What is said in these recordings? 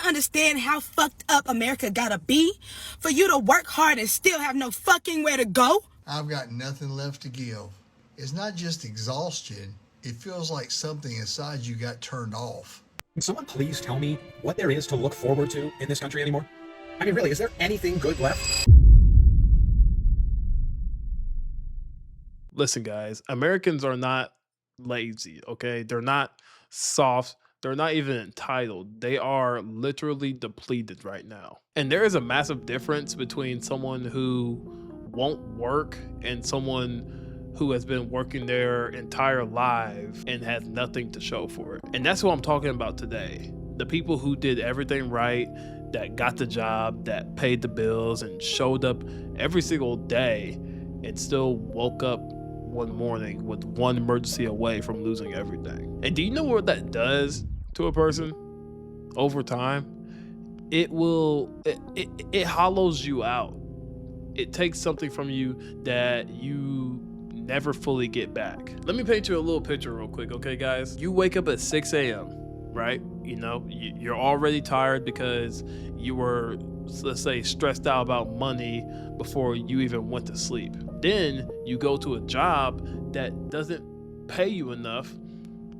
don't understand how fucked up America gotta be for you to work hard and still have no fucking where to go. I've got nothing left to give. It's not just exhaustion, it feels like something inside you got turned off. Can someone please tell me what there is to look forward to in this country anymore? I mean, really, is there anything good left? Listen, guys, Americans are not lazy, okay? They're not soft. They're not even entitled. They are literally depleted right now. And there is a massive difference between someone who won't work and someone who has been working their entire life and has nothing to show for it. And that's what I'm talking about today. The people who did everything right, that got the job, that paid the bills and showed up every single day and still woke up one morning with one emergency away from losing everything. And do you know what that does to a person over time? It hollows you out. It takes something from you that you never fully get back. Let me paint you a little picture real quick, okay, guys? You wake up at 6 a.m., right? You know, you're already tired because you were, let's say, stressed out about money before you even went to sleep. Then you go to a job that doesn't pay you enough.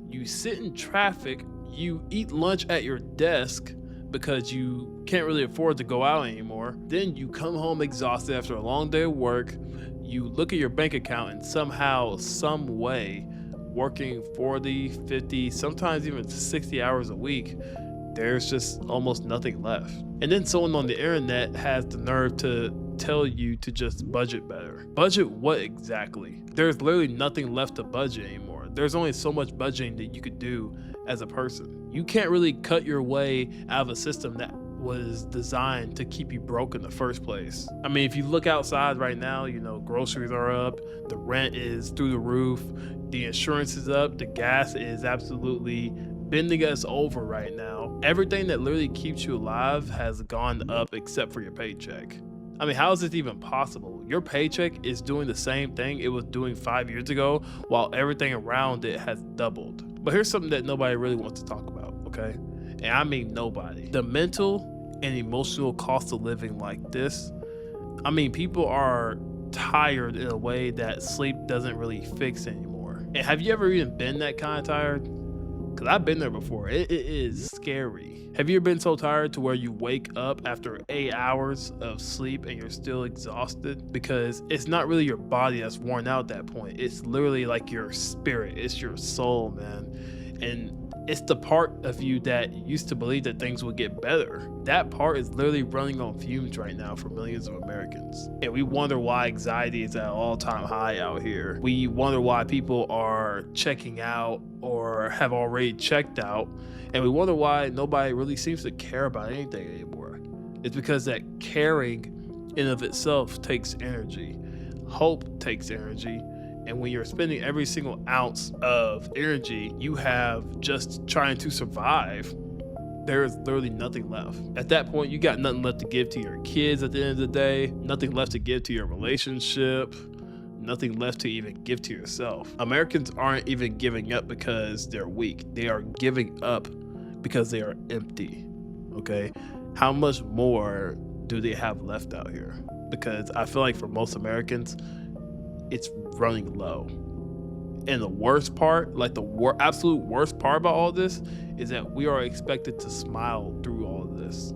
You sit in traffic, you eat lunch at your desk because you can't really afford to go out anymore. Then you come home exhausted after a long day of work. You look at your bank account and somehow, some way, working 40, 50, sometimes even 60 hours a week, there's just almost nothing left. And then someone on the internet has the nerve to tell you to just budget better. Budget what exactly? There's literally nothing left to budget anymore. There's only so much budgeting that you could do as a person. You can't really cut your way out of a system that was designed to keep you broke in the first place. I mean, if you look outside right now, you know, groceries are up, the rent is through the roof, the insurance is up, the gas is absolutely bending us over right now. Everything that literally keeps you alive has gone up except for your paycheck. I mean, how is this even possible? Your paycheck is doing the same thing it was doing 5 years ago, while everything around it has doubled. But here's something that nobody really wants to talk about, okay? And I mean nobody. The mental and emotional cost of living like this. I mean, people are tired in a way that sleep doesn't really fix anymore. And have you ever even been that kind of tired? Because I've been there before. It is scary. Have you ever been so tired to where you wake up after 8 hours of sleep and you're still exhausted? Because it's not really your body that's worn out at that point. It's literally like your spirit. It's your soul, man. And it's the part of you that used to believe that things would get better. That part is literally running on fumes right now for millions of Americans. And we wonder why anxiety is at an all-time high out here. We wonder why people are checking out or have already checked out. And we wonder why nobody really seems to care about anything anymore. It's because that caring in of itself takes energy. Hope takes energy. And when you're spending every single ounce of energy you have just trying to survive, there is literally nothing left. At that point, you got nothing left to give to your kids at the end of the day, nothing left to give to your relationship, nothing left to even give to yourself. Americans aren't even giving up because they're weak. They are giving up because they are empty, okay? How much more do they have left out here? Because I feel like for most Americans, it's running low. And the worst part, like the absolute worst part about all this, is that we are expected to smile through all of this.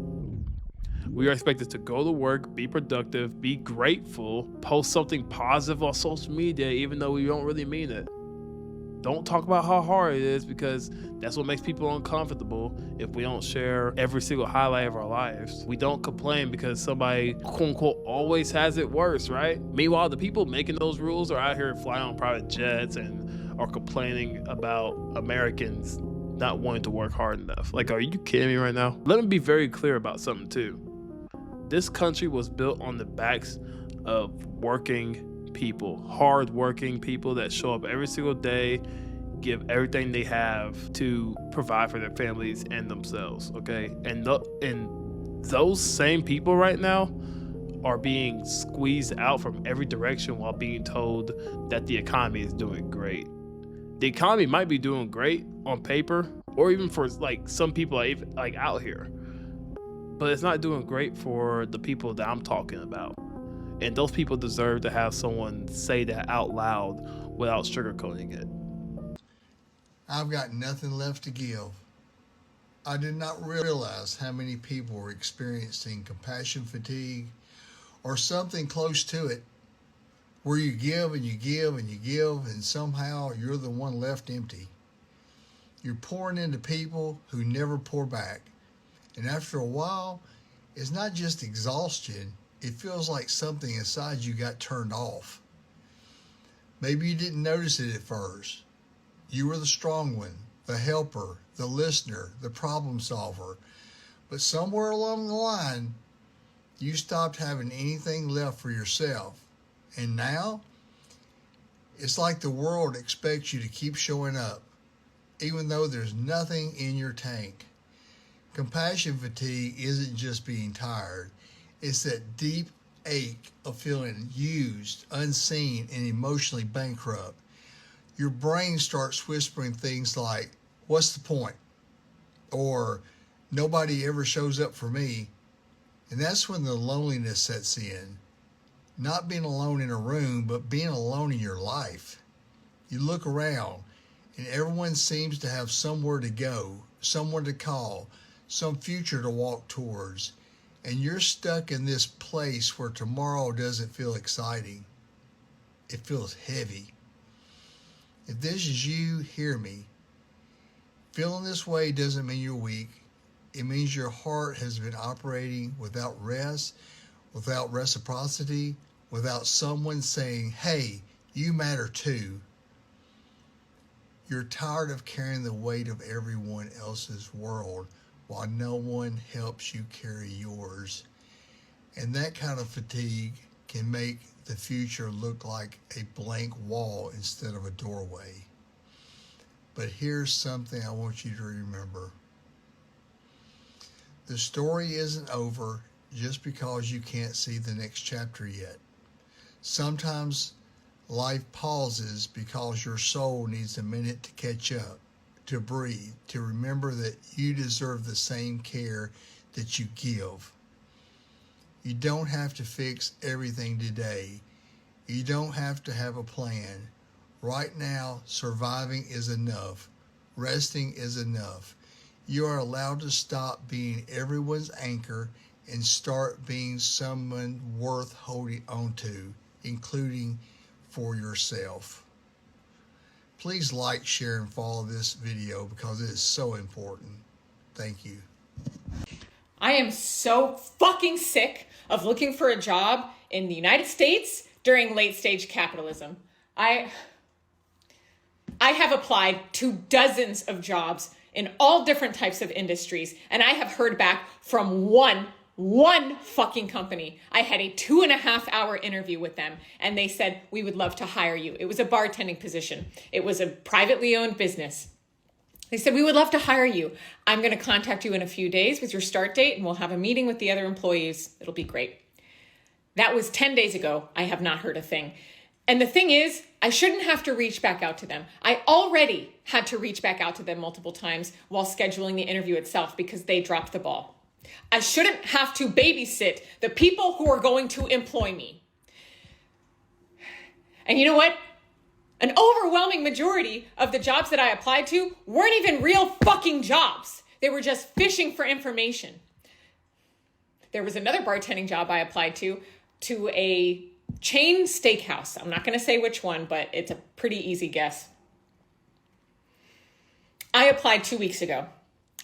We are expected to go to work, be productive, be grateful, post something positive on social media, even though we don't really mean it. Don't talk about how hard it is, because that's what makes people uncomfortable if we don't share every single highlight of our lives. We don't complain because somebody, quote unquote, always has it worse, right? Meanwhile, the people making those rules are out here flying on private jets and are complaining about Americans not wanting to work hard enough. Like, are you kidding me right now? Let me be very clear about something too. This country was built on the backs of working people, hard-working people that show up every single day, give everything they have to provide for their families and themselves, okay? And those same people right now are being squeezed out from every direction while being told that the economy is doing great. The economy might be doing great on paper, or even for like some people like out here, but it's not doing great for the people that I'm talking about. And those people deserve to have someone say that out loud without sugarcoating it. I've got nothing left to give. I did not realize how many people were experiencing compassion fatigue or something close to it, where you give and you give and you give, and somehow you're the one left empty. You're pouring into people who never pour back. And after a while, it's not just exhaustion, it feels like something inside you got turned off. Maybe you didn't notice it at first. You were the strong one, the helper, the listener, the problem solver. But somewhere along the line, you stopped having anything left for yourself. And now, it's like the world expects you to keep showing up, even though there's nothing in your tank. Compassion fatigue isn't just being tired. It's that deep ache of feeling used, unseen, and emotionally bankrupt. Your brain starts whispering things like, "What's the point?" Or, "Nobody ever shows up for me." And that's when the loneliness sets in. Not being alone in a room, but being alone in your life. You look around, and everyone seems to have somewhere to go, someone to call, some future to walk towards. And you're stuck in this place where tomorrow doesn't feel exciting. It feels heavy. If this is you, hear me. Feeling this way doesn't mean you're weak. It means your heart has been operating without rest, without reciprocity, without someone saying, "Hey, you matter too." You're tired of carrying the weight of everyone else's world while no one helps you carry yours. And that kind of fatigue can make the future look like a blank wall instead of a doorway. But here's something I want you to remember. The story isn't over just because you can't see the next chapter yet. Sometimes life pauses because your soul needs a minute to catch up, to breathe, to remember that you deserve the same care that you give. You don't have to fix everything today. You don't have to have a plan. Right now, surviving is enough. Resting is enough. You are allowed to stop being everyone's anchor and start being someone worth holding on to, including for yourself. Please like, share, and follow this video because it is so important. Thank you. I am so fucking sick of looking for a job in the United States during late stage capitalism. I have applied to dozens of jobs in all different types of industries, and I have heard back from one fucking company. I had a 2.5-hour interview with them, and they said, "We would love to hire you." It was a bartending position. It was a privately owned business. They said, "We would love to hire you. I'm going to contact you in a few days with your start date, and we'll have a meeting with the other employees. It'll be great." That was 10 days ago. I have not heard a thing. And the thing is, I shouldn't have to reach back out to them. I already had to reach back out to them multiple times while scheduling the interview itself because they dropped the ball. I shouldn't have to babysit the people who are going to employ me. And you know what? An overwhelming majority of the jobs that I applied to weren't even real fucking jobs. They were just fishing for information. There was another bartending job I applied to a chain steakhouse. I'm not going to say which one, but it's a pretty easy guess. I applied 2 weeks ago.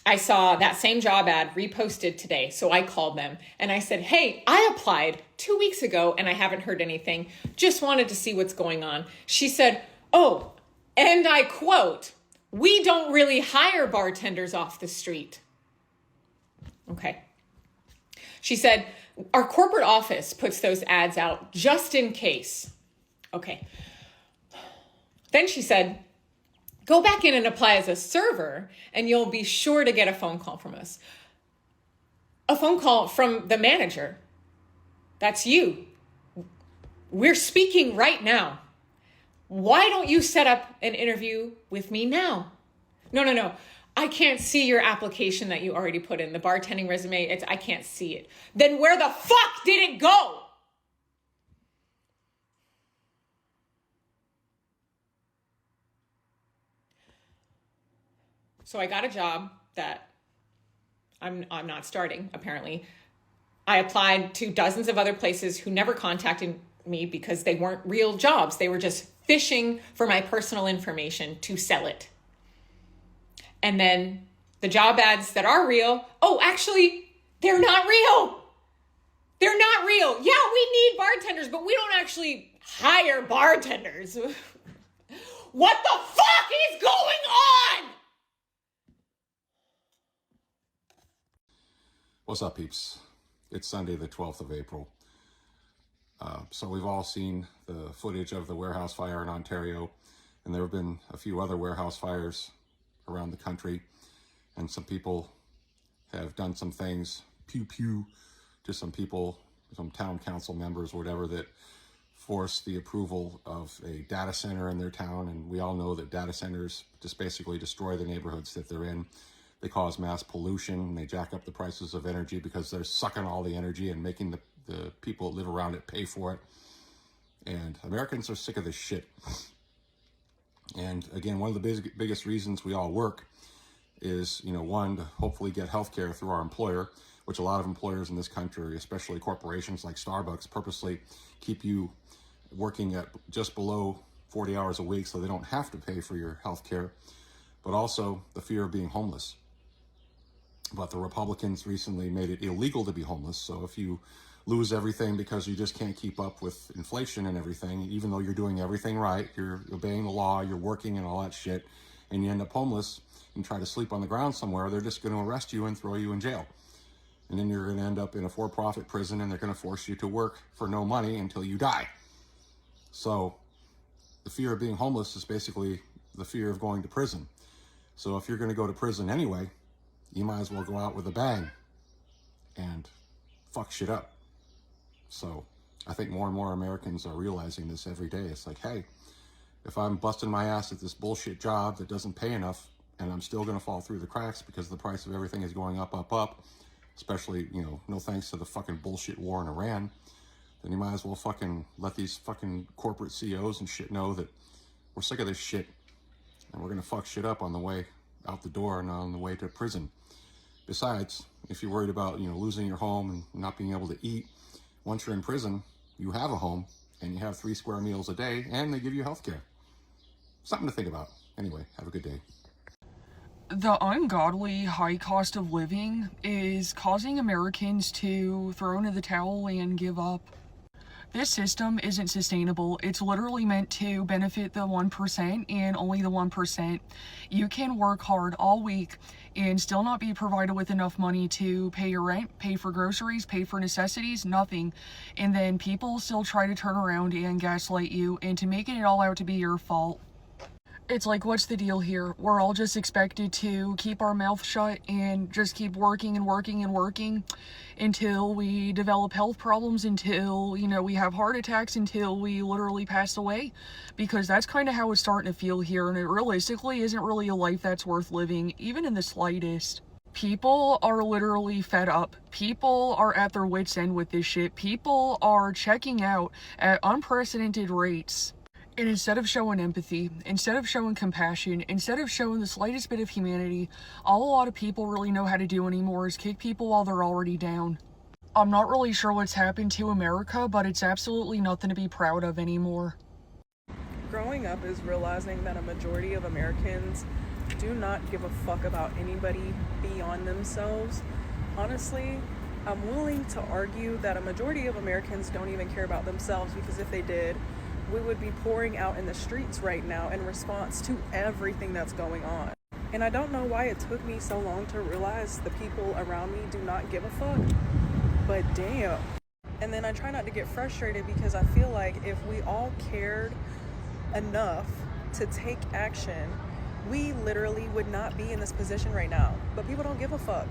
I saw that same job ad reposted today, so I called them and I said, "Hey, I applied 2 weeks ago and I haven't heard anything. Just wanted to see what's going on." She said, "Oh, and I quote, 'We don't really hire bartenders off the street.'" Okay. She said, "Our corporate office puts those ads out just in case." Okay. Then she said, "Go back in and apply as a server and you'll be sure to get a phone call from us." A phone call from the manager. That's you. We're speaking right now. Why don't you set up an interview with me now? No. I can't see your application that you already put in, the bartending resume. I can't see it. Then where the fuck did it go? So I got a job that I'm not starting, apparently. I applied to dozens of other places who never contacted me because they weren't real jobs. They were just fishing for my personal information to sell it. And then the job ads that are real, oh, actually, they're not real. They're not real. Yeah, we need bartenders, but we don't actually hire bartenders. What the fuck is going on? What's up, peeps? It's Sunday, the 12th of April. So we've all seen the footage of the warehouse fire in Ontario, and there have been a few other warehouse fires around the country, and some people have done some things, pew pew, to some people, some town council members, whatever, that force the approval of a data center in their town. And we all know that data centers just basically destroy the neighborhoods that they're in. They cause mass pollution, and they jack up the prices of energy because they're sucking all the energy and making the people that live around it pay for it. And Americans are sick of this shit. And again, one of the biggest reasons we all work is, one, to hopefully get healthcare through our employer, which a lot of employers in this country, especially corporations like Starbucks, purposely keep you working at just below 40 hours a week so they don't have to pay for your healthcare. But also the fear of being homeless. But the Republicans recently made it illegal to be homeless. So if you lose everything because you just can't keep up with inflation and everything, even though you're doing everything right, you're obeying the law, you're working and all that shit, and you end up homeless and try to sleep on the ground somewhere, they're just going to arrest you and throw you in jail. And then you're going to end up in a for-profit prison, and they're going to force you to work for no money until you die. So the fear of being homeless is basically the fear of going to prison. So if you're going to go to prison anyway, you might as well go out with a bang and fuck shit up. So I think more and more Americans are realizing this every day. It's like, hey, if I'm busting my ass at this bullshit job that doesn't pay enough, and I'm still going to fall through the cracks because the price of everything is going up, especially, no thanks to the fucking bullshit war in Iran, then you might as well fucking let these fucking corporate CEOs and shit know that we're sick of this shit, and we're going to fuck shit up on the way out the door and on the way to prison. Besides, if you're worried about, losing your home and not being able to eat, once you're in prison, you have a home and you have 3 square meals a day, and they give you health care. Something to think about. Anyway, have a good day. The ungodly high cost of living is causing Americans to throw into the towel and give up. This system isn't sustainable. It's literally meant to benefit the 1% and only the 1%. You can work hard all week and still not be provided with enough money to pay your rent, pay for groceries, pay for necessities, nothing. And then people still try to turn around and gaslight you into making it all out to be your fault. It's like, what's the deal here? We're all just expected to keep our mouth shut and just keep working and working and working until we develop health problems, until, we have heart attacks, until we literally pass away. Because that's kind of how it's starting to feel here, and it realistically isn't really a life that's worth living, even in the slightest. People are literally fed up. People are at their wits' end with this shit. People are checking out at unprecedented rates. And instead of showing empathy, instead of showing compassion, instead of showing the slightest bit of humanity, all a lot of people really know how to do anymore is kick people while they're already down. I'm not really sure what's happened to America, but it's absolutely nothing to be proud of anymore. Growing up is realizing that a majority of Americans do not give a fuck about anybody beyond themselves. Honestly, I'm willing to argue that a majority of Americans don't even care about themselves, because if they did, we would be pouring out in the streets right now in response to everything that's going on. And I don't know why it took me so long to realize the people around me do not give a fuck, but damn. And then I try not to get frustrated, because I feel like if we all cared enough to take action, we literally would not be in this position right now. But people don't give a fuck.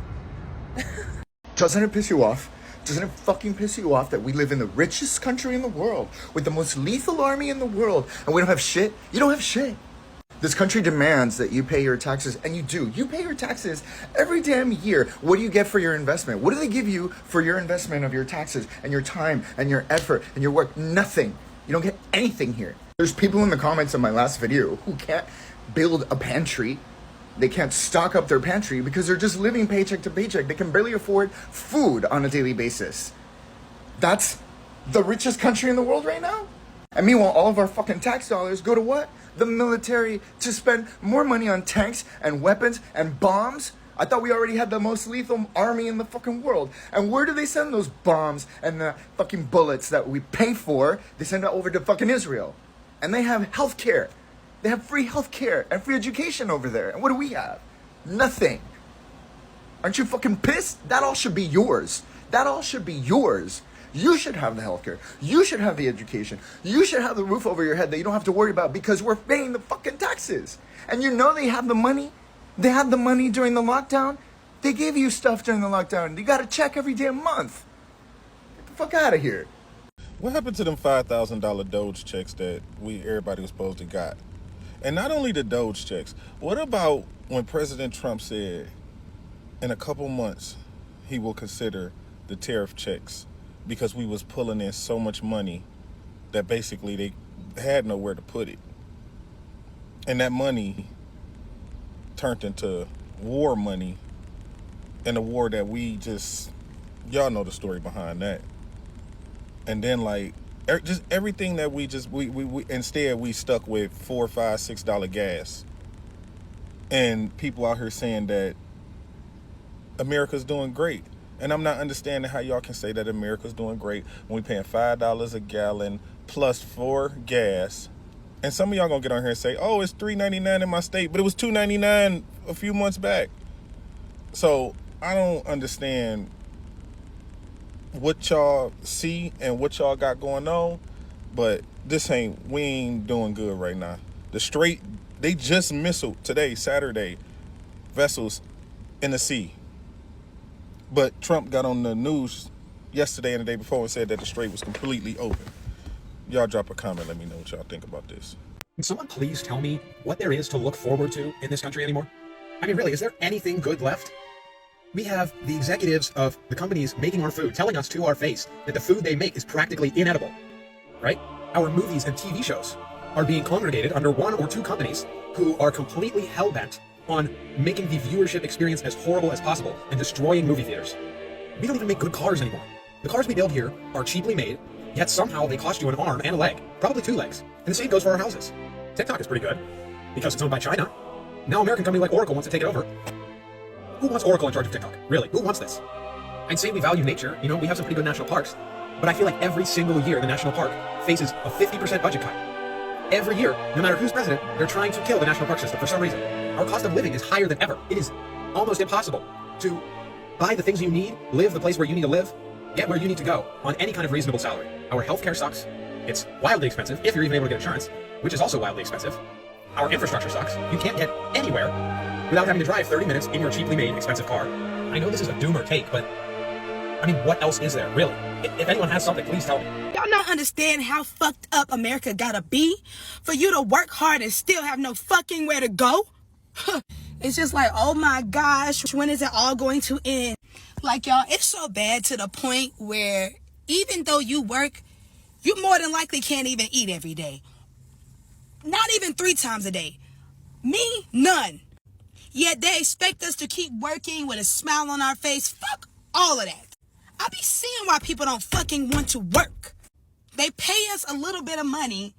Doesn't it piss you off? Doesn't it fucking piss you off that we live in the richest country in the world with the most lethal army in the world, and we don't have shit? You don't have shit. This country demands that you pay your taxes, and you do. You pay your taxes every damn year. What do you get for your investment? What do they give you for your investment of your taxes and your time and your effort and your work? Nothing. You don't get anything here. There's people in the comments of my last video who can't build a pantry. They can't stock up their pantry because they're just living paycheck to paycheck. They can barely afford food on a daily basis. That's the richest country in the world right now? And meanwhile, all of our fucking tax dollars go to what? The military, to spend more money on tanks and weapons and bombs? I thought we already had the most lethal army in the fucking world. And where do they send those bombs and the fucking bullets that we pay for? They send it over to fucking Israel. And they have health care. They have free health care and free education over there. And what do we have? Nothing. Aren't you fucking pissed? That all should be yours. That all should be yours. You should have the healthcare. You should have the education. You should have the roof over your head that you don't have to worry about because we're paying the fucking taxes. And you know they have the money. They had the money during the lockdown. They gave you stuff during the lockdown. You got a check every damn month. Get the fuck out of here. What happened to them $5,000 Doge checks that everybody was supposed to got? And not only the Doge checks. What about when President Trump said in a couple months he will consider the tariff checks? Because we was pulling in so much money that basically they had nowhere to put it. And that money turned into war money, and a war that y'all know the story behind that. And then just everything that we instead we stuck with $4, $5, $6 gas. And people out here saying that America's doing great. And I'm not understanding how y'all can say that America's doing great when we paying $5 a gallon plus for gas. And some of y'all gonna get on here and say, oh, it's $3.99 in my state, but it was $2.99 a few months back. So I don't understand what y'all see and what y'all got going on, but we ain't doing good right now. They just missiled today, Saturday, vessels in the sea. But Trump got on the news yesterday and the day before and said that the strait was completely open. Y'all drop a comment. Let me know what y'all think about this. Can someone please tell me what there is to look forward to in this country anymore? I mean, really, is there anything good left? We have the executives of the companies making our food telling us to our face that the food they make is practically inedible, right? Our movies and TV shows are being congregated under one or two companies who are completely hell-bent on making the viewership experience as horrible as possible and destroying movie theaters. We don't even make good cars anymore. The cars we build here are cheaply made, yet somehow they cost you an arm and a leg, probably two legs. And the same goes for our houses. TikTok is pretty good because it's owned by China. Now an American company like Oracle wants to take it over. Who wants Oracle in charge of TikTok? Really, who wants this? I'd say we value nature, we have some pretty good national parks, but I feel like every single year the national park faces a 50% budget cut. Every year, no matter who's president, they're trying to kill the national park system for some reason. Our cost of living is higher than ever. It is almost impossible to buy the things you need, live the place where you need to live, get where you need to go on any kind of reasonable salary. Our healthcare sucks. It's wildly expensive if you're even able to get insurance, which is also wildly expensive. Our infrastructure sucks. You can't get anywhere without having to drive 30 minutes in your cheaply made, expensive car. I know this is a doomer take, but I mean, what else is there, really? If anyone has something, please tell me. Y'all not understand how fucked up America gotta be for you to work hard and still have no fucking where to go? It's just like, oh my gosh, when is it all going to end? Like, y'all, it's so bad to the point where even though you work, you more than likely can't even eat every day. Not even 3 times a day. Me, none. Yet they expect us to keep working with a smile on our face. Fuck all of that. I be seeing why people don't fucking want to work. They pay us a little bit of money,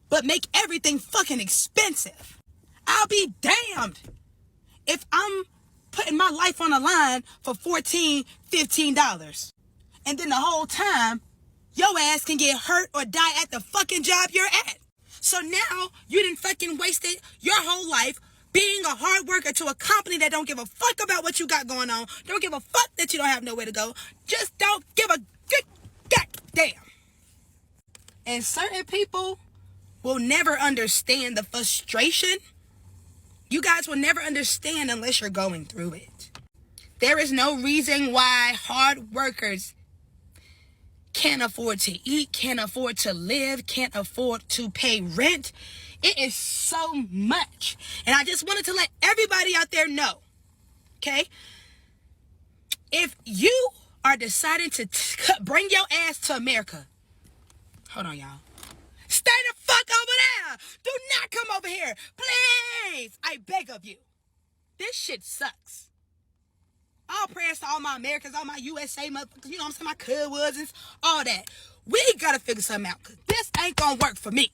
but make everything fucking expensive. I'll be damned if I'm putting my life on the line for $14, $15. And then the whole time, your ass can get hurt or die at the fucking job you're at. So now you done fucking wasted your whole life being a hard worker to a company that don't give a fuck about what you got going on. Don't give a fuck that you don't have nowhere to go. Just don't give a good goddamn. And certain people will never understand the frustration. You guys will never understand unless you're going through it. There is no reason why hard workers can't afford to eat, can't afford to live, can't afford to pay rent. It is so much. And I just wanted to let everybody out there know, okay? If you are deciding to bring your ass to America, hold on, y'all. Stay the fuck over there. Do not come over here. Please. I beg of you. This shit sucks. All prayers to all my Americans, all my USA motherfuckers, you know what I'm saying, my cousins, all that. We gotta figure something out, because this ain't gonna work for me.